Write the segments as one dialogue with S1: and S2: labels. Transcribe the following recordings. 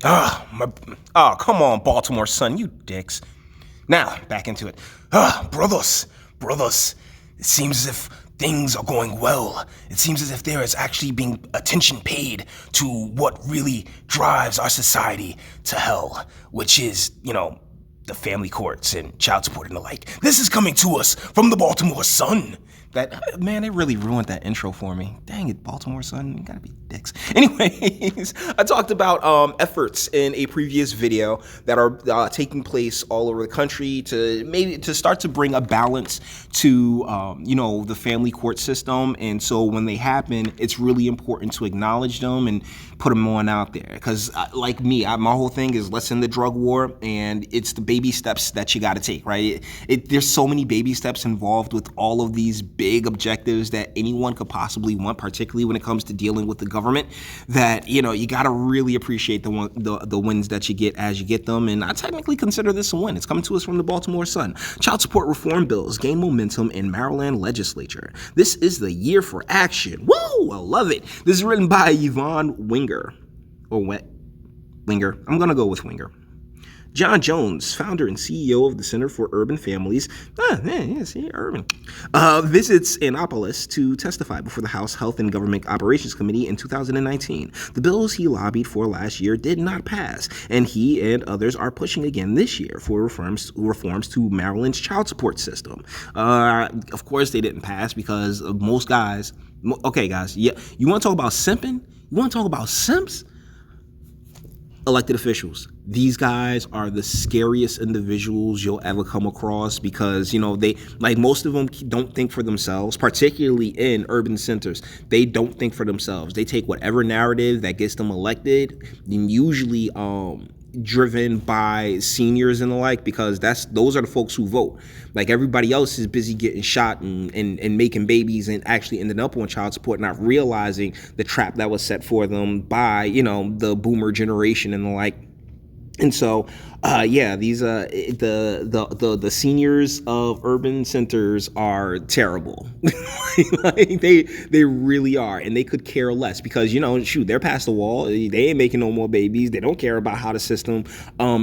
S1: Come on, Baltimore Sun, you dicks. Now, back into it. Brothers, it seems as if things are going well. It seems as if there is actually being attention paid to what really drives our society to hell, which is, the family courts and child support and the like. This is coming to us from the Baltimore Sun. Man, they really ruined that intro for me. Dang it, Baltimore Sun, you gotta be dicks. Anyways, I talked about efforts in a previous video that are taking place all over the country to start to bring a balance to the family court system. And so when they happen, it's really important to acknowledge them and put them on out there. Because like me, my whole thing is let's end the drug war, and it's the baby steps that you got to take, right? There's so many baby steps involved with all of these big objectives that anyone could possibly want, particularly when it comes to dealing with the government, that, you got to really appreciate the wins that you get as you get them. And I technically consider this a win. It's coming to us from the Baltimore Sun. Child support reform bills gain momentum in Maryland legislature. This is the year for action. Woo! I love it. This is written by Yvonne Winger. Winger. I'm going to go with Winger. John Jones, founder and CEO of the Center for Urban Families, urban, visits Annapolis to testify before the House Health and Government Operations Committee in 2019. The bills he lobbied for last year did not pass, and he and others are pushing again this year for reforms to Maryland's child support system. Of course, they didn't pass because most guys. Okay, guys, yeah, you want to talk about simping? You want to talk about simps? Elected officials. These guys are the scariest individuals you'll ever come across because, they, like, most of them don't think for themselves, particularly in urban centers. They don't think for themselves. They take whatever narrative that gets them elected, and usually driven by seniors and the like, because those are the folks who vote. Like, everybody else is busy getting shot and making babies and actually ending up on child support, not realizing the trap that was set for them by, the boomer generation and the like. And so, these the seniors of urban centers are terrible. they really are, and they could care less because they're past the wall. They ain't making no more babies. They don't care about how the system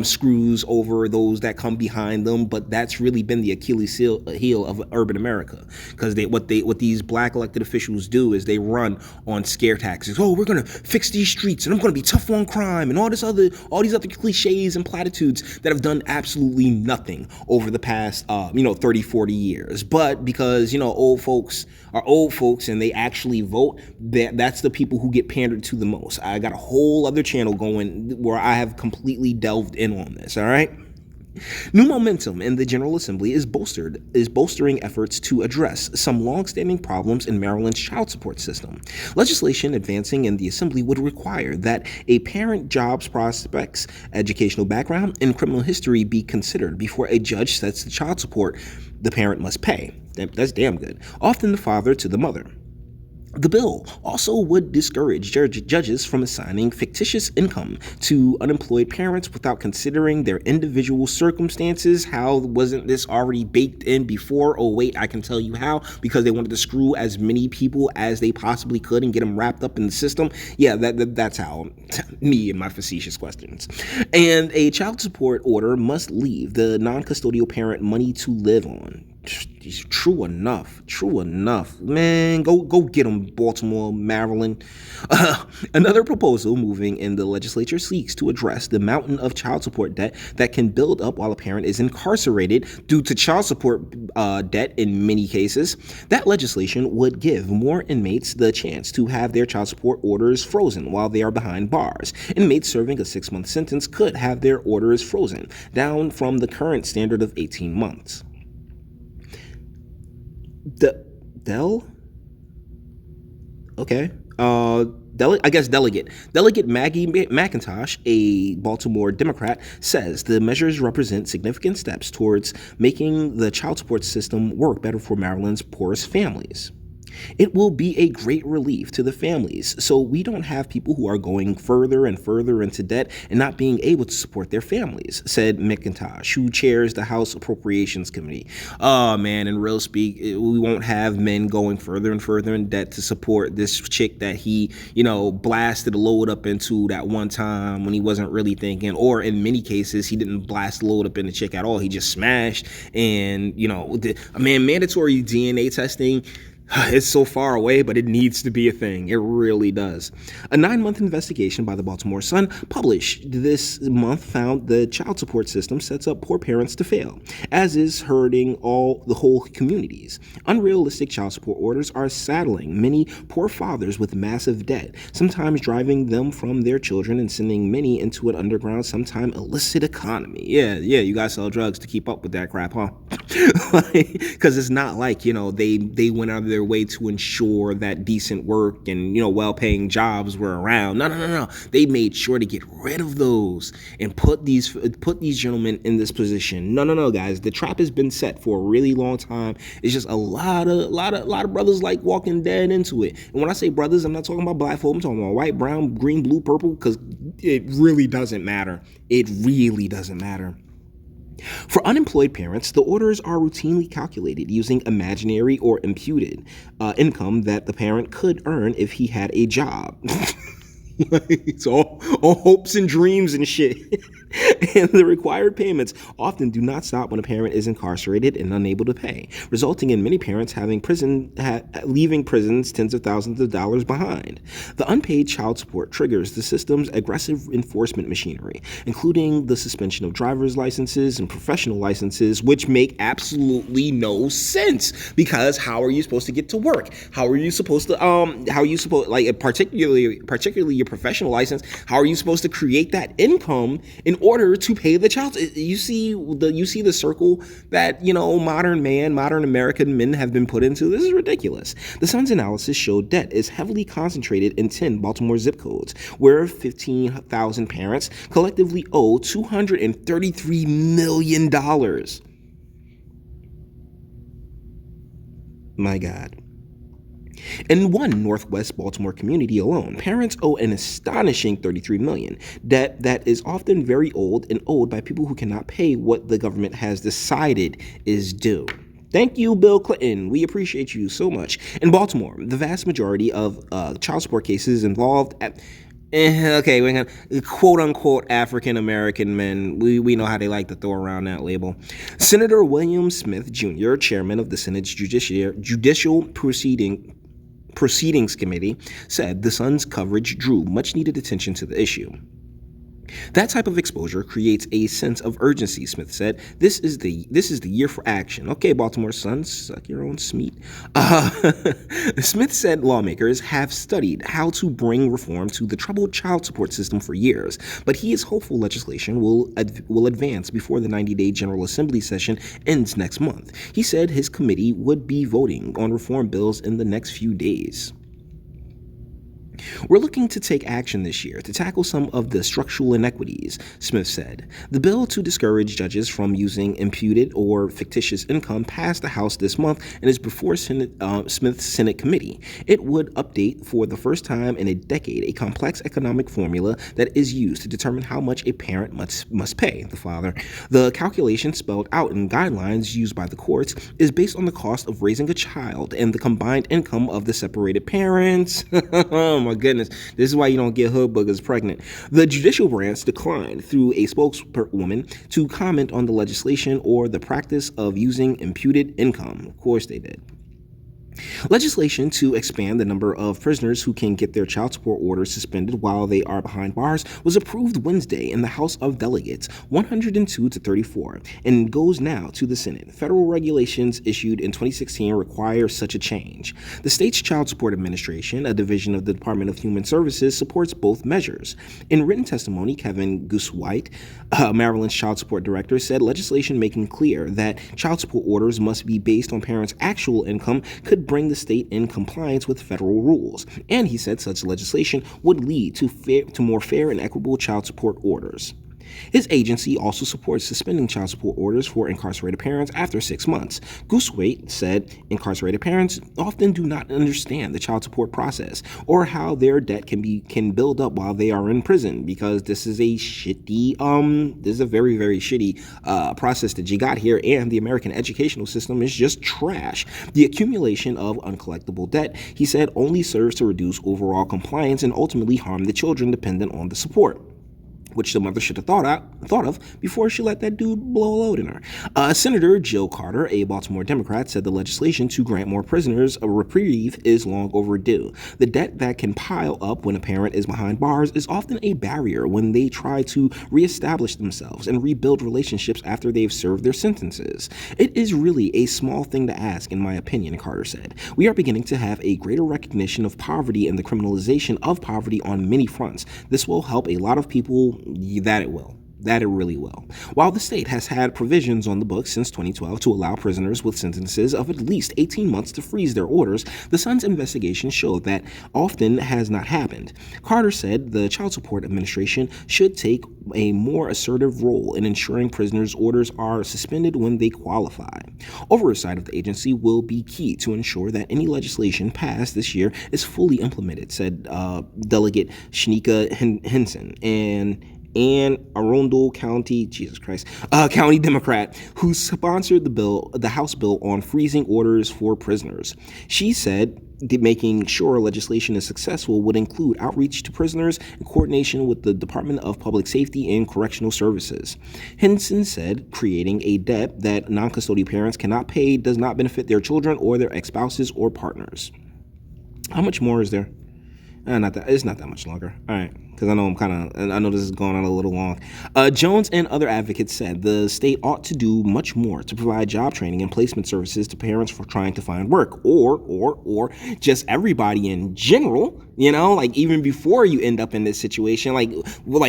S1: screws over those that come behind them. But that's really been the Achilles heel of urban America, because what these black elected officials do is they run on scare tactics. Oh, we're gonna fix these streets, and I'm gonna be tough on crime, and all these other cliches and platitudes that have done absolutely nothing over the past 30, 40 years. But because old folks are old folks and they actually vote, that's the people who get pandered to the most. I got a whole other channel going where I have completely delved in on this. All right. New momentum in the General Assembly is bolstering efforts to address some long-standing problems in Maryland's child support system. Legislation advancing in the Assembly would require that a parent's jobs prospects, educational background, and criminal history be considered before a judge sets the child support the parent must pay. That's damn good. Often the father to the mother. The bill also would discourage judges from assigning fictitious income to unemployed parents without considering their individual circumstances. How wasn't this already baked in before? Oh, wait, I can tell you how. Because they wanted to screw as many people as they possibly could and get them wrapped up in the system. Yeah, that's how. Me and my facetious questions. And a child support order must leave the non-custodial parent money to live on. True enough, man. Go get them, Baltimore, Maryland. Another proposal moving in the legislature seeks to address the mountain of child support debt that can build up while a parent is incarcerated due to child support debt in many cases. That legislation would give more inmates the chance to have their child support orders frozen while they are behind bars. Inmates serving a 6-month sentence could have their orders frozen, down from the current standard of 18 months. Delegate Maggie McIntosh, a Baltimore Democrat, says the measures represent significant steps towards making the child support system work better for Maryland's poorest families.
S2: It will be a great relief to the families, so we don't have people who are going further and further into debt and not being able to support their families, said McIntosh, who chairs the House Appropriations Committee. Oh man, in real speak, we won't have men going further and further in debt to support this chick that he, blasted a load up into that one time when he wasn't really thinking, or in many cases, he didn't blast a load up in the chick at all. He just smashed. And, mandatory DNA testing, it's so far away, but it needs to be a thing. It really does. A 9-month investigation by the Baltimore Sun published this month found the child support system sets up poor parents to fail, as is hurting the whole communities. Unrealistic child support orders are saddling many poor fathers with massive debt, sometimes driving them from their children and sending many into an underground, sometimes illicit economy. Yeah, you gotta sell drugs to keep up with that crap, huh? Because it's not like, they went out of their way to ensure that decent work and, well-paying jobs were around. No. They made sure to get rid of those and put these gentlemen in this position. No, guys. The trap has been set for a really long time. It's just a lot of brothers like walking dead into it. And when I say brothers, I'm not talking about black folk. I'm talking about white, brown, green, blue, purple, because it really doesn't matter. It really doesn't matter. For unemployed parents, the orders are routinely calculated using imaginary or imputed income that the parent could earn if he had a job. It's all hopes and dreams and shit. And the required payments often do not stop when a parent is incarcerated and unable to pay, resulting in many parents leaving prisons tens of thousands of dollars behind. The unpaid child support triggers the system's aggressive enforcement machinery, including the suspension of driver's licenses and professional licenses, which make absolutely no sense. Because how are you supposed to get to work? How are you supposed to particularly your professional license? How are you supposed to create that income in order to pay the child? You see the circle that modern American men have been put into. This is ridiculous. The Sun's analysis showed debt is heavily concentrated in 10 Baltimore zip codes, where 15,000 parents collectively owe $233 million. My God. In one Northwest Baltimore community alone, parents owe an astonishing $33 million, debt that is often very old and owed by people who cannot pay what the government has decided is due. Thank you, Bill Clinton. We appreciate you so much. In Baltimore, the vast majority of child support cases involved quote-unquote African-American men. We know how they like to throw around that label. Senator William Smith, Jr., chairman of the Senate's Judicial Proceedings Committee, said the Sun's coverage drew much-needed attention to the issue. That type of exposure creates a sense of urgency, Smith said. This is the year for action. Okay, Baltimore Sun, suck your own smeat. Smith said lawmakers have studied how to bring reform to the troubled child support system for years, but he is hopeful legislation will advance before the 90-day General Assembly session ends next month. He said his committee would be voting on reform bills in the next few days. We're looking to take action this year to tackle some of the structural inequities, Smith said. The bill to discourage judges from using imputed or fictitious income passed the House this month and is before Smith's Senate committee. It would update for the first time in a decade a complex economic formula that is used to determine how much a parent must pay the father. The calculation spelled out in guidelines used by the courts is based on the cost of raising a child and the combined income of the separated parents. Oh my goodness, this is why you don't get hood boogers pregnant. The judicial branch declined through a spokeswoman to comment on the legislation or the practice of using imputed income. Of course they did. Legislation to expand the number of prisoners who can get their child support orders suspended while they are behind bars was approved Wednesday in the House of Delegates, 102 to 34, and goes now to the Senate. Federal regulations issued in 2016 require such a change. The state's Child Support Administration, a division of the Department of Human Services, supports both measures. In written testimony, Kevin Goosewhite, Maryland's child support director, said legislation making clear that child support orders must be based on parents' actual income could bring the state in compliance with federal rules, and he said such legislation would lead to more fair and equitable child support orders. His agency also supports suspending child support orders for incarcerated parents after 6 months. Goosewaite said incarcerated parents often do not understand the child support process or how their debt can build up while they are in prison, because this is a very, very shitty process that you got here, and the American educational system is just trash. The accumulation of uncollectible debt, he said, only serves to reduce overall compliance and ultimately harm the children dependent on the support, which the mother should have thought of before she let that dude blow a load in her. Senator Jill Carter, a Baltimore Democrat, said the legislation to grant more prisoners a reprieve is long overdue. The debt that can pile up when a parent is behind bars is often a barrier when they try to reestablish themselves and rebuild relationships after they've served their sentences. It is really a small thing to ask, in my opinion, Carter said. We are beginning to have a greater recognition of poverty and the criminalization of poverty on many fronts. This will help a lot of people. That it will. That it really will. While the state has had provisions on the books since 2012 to allow prisoners with sentences of at least 18 months to freeze their orders, the Sun's investigation showed that often has not happened. Carter said the Child Support Administration should take a more assertive role in ensuring prisoners' orders are suspended when they qualify. Oversight of the agency will be key to ensure that any legislation passed this year is fully implemented, said Delegate Shanika Henson, and Arundel County, County Democrat, who sponsored the House bill on freezing orders for prisoners. She said making sure legislation is successful would include outreach to prisoners in coordination with the Department of Public Safety and Correctional Services. Henson said creating a debt that non-custodial parents cannot pay does not benefit their children or their ex-spouses or partners. How much more is there? It's not that much longer. All right, because I know this is going on a little long. Jones and other advocates said the state ought to do much more to provide job training and placement services to parents for trying to find work, or just everybody in general. You know, like even before you end up in this situation, like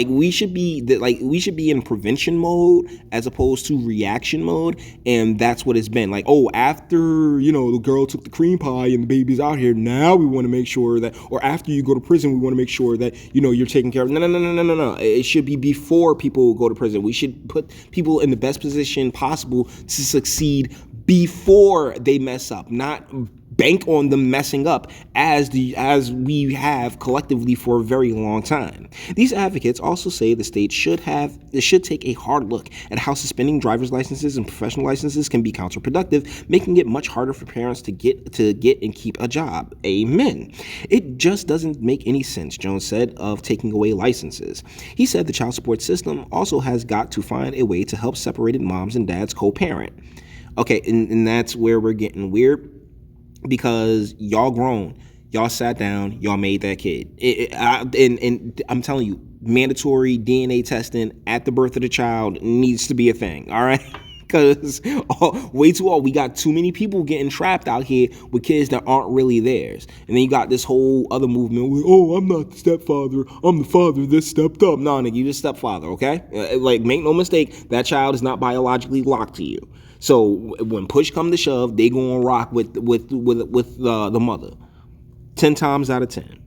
S2: we should be in prevention mode as opposed to reaction mode, and that's what it's been. Like, oh, after the girl took the cream pie and the baby's out here, now we want to make sure that, or after you go to prison, we want to make sure that you're taking care of. No. It should be before people go to prison. We should put people in the best position possible to succeed before they mess up, not bank on them messing up as we have collectively for a very long time. These advocates also say the state should take a hard look at how suspending driver's licenses and professional licenses can be counterproductive, making it much harder for parents to get and keep a job. Amen. It just doesn't make any sense, Jones said, of taking away licenses. He said the child support system also has got to find a way to help separated moms and dads co-parent. Okay, and that's where we're getting weird, because y'all grown, y'all sat down, y'all made that kid. And I'm telling you, mandatory DNA testing at the birth of the child needs to be a thing, all right? Because we got too many people getting trapped out here with kids that aren't really theirs. And then you got this whole other movement where, oh, I'm not the stepfather, I'm the father that stepped up. No, nigga, you the stepfather, okay? Make no mistake, that child is not biologically locked to you. So when push come to shove, they gonna rock with the mother, 10 times out of 10.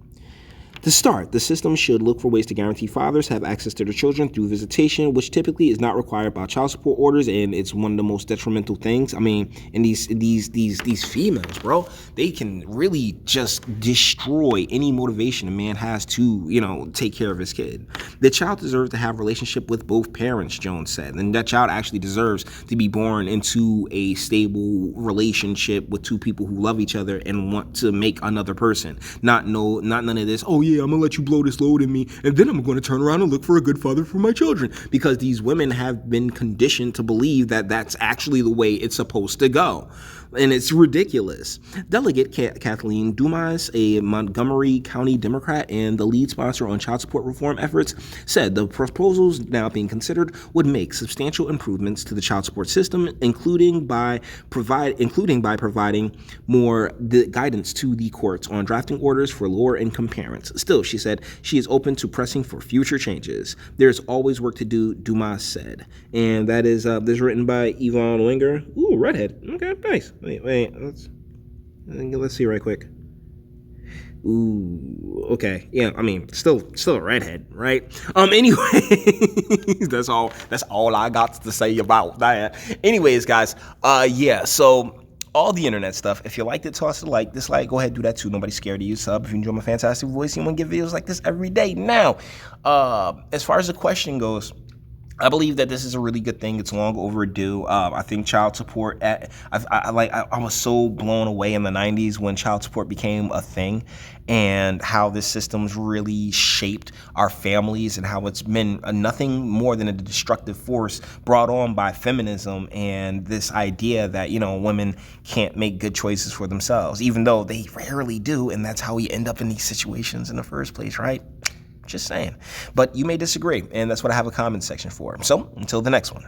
S2: To start, the system should look for ways to guarantee fathers have access to their children through visitation, which typically is not required by child support orders, and it's one of the most detrimental things. I mean, and these females, bro, they can really just destroy any motivation a man has to, take care of his kid. The child deserves to have a relationship with both parents, Jones said, and that child actually deserves to be born into a stable relationship with two people who love each other and want to make another person. Not none of this, oh yeah, I'm gonna let you blow this load in me, and then I'm gonna turn around and look for a good father for my children, because these women have been conditioned to believe that that's actually the way it's supposed to go. And it's ridiculous. Delegate Kathleen Dumas, a Montgomery County Democrat and the lead sponsor on child support reform efforts, said the proposals now being considered would make substantial improvements to the child support system, including by providing more guidance to the courts on drafting orders for lower income parents. Still, she said, she is open to pressing for future changes. There's always work to do, Dumas said. And that is this is written by Yvonne Winger. Ooh, redhead. Okay, nice. Wait. Let's see right quick. Ooh, okay. Yeah, I mean, still a redhead, right? Anyway, that's all I got to say about that. Anyways, guys, yeah, so all the internet stuff. If you liked it, toss a like, dislike, go ahead, do that too. Nobody's scared of you. Sub if you enjoy my fantastic voice, you want to get videos like this every day. Now, as far as the question goes, I believe that this is a really good thing. It's long overdue. I think child support. I was so blown away in the '90s when child support became a thing, and how this system's really shaped our families, and how it's been nothing more than a destructive force brought on by feminism and this idea that women can't make good choices for themselves, even though they rarely do, and that's how we end up in these situations in the first place, right? Just saying. But you may disagree, and that's what I have a comment section for. So, until the next one.